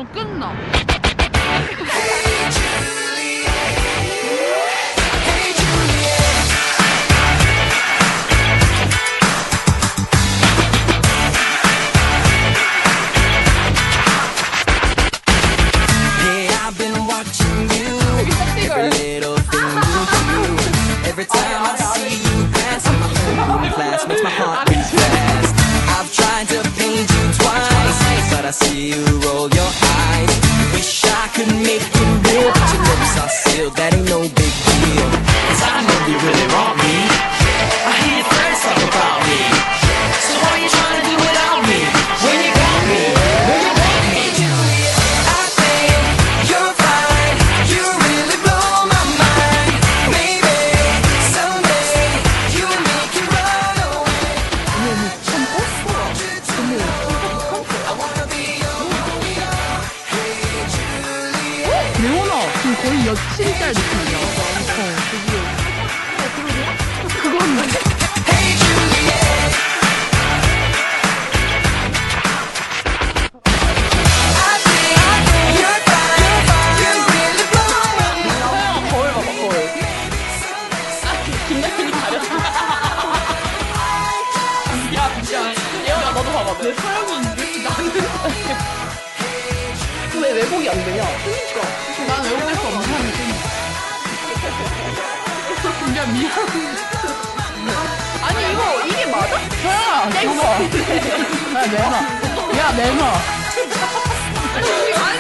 끝나. Every time I see you pass in my homeroom class, makes my heart beat fast. I've tried to paint you twice, but I see you roll your eyes. Wish I could make it real, but your lips are sealed. That ain't no big deal, 'cause I know you really want me. I hear your friends talk about me, so why you trying to do without me? When you got me, when you got me, I think you're fine. You really blow my mind. Maybe someday you and me can run away. I wanna be your Romeo. Hey Juliet. 레오나 지금 거의 여친짤 느낌이야. 드디어. 그건 Hey Juliet. I think you're fine. You really blow my mind. 거울 봐봐 거울. 김나진이 가렸어. 야 레오나 너도 봐봐. 내 서영이 이렇게 나는. 왜 왜곡이 안 되냐? 그니까 난 왜곡할 수 없는 사람이지. 야 미안. 아니 이게 맞아? 야 내놔. 야 내놔. 야 내놔. 아니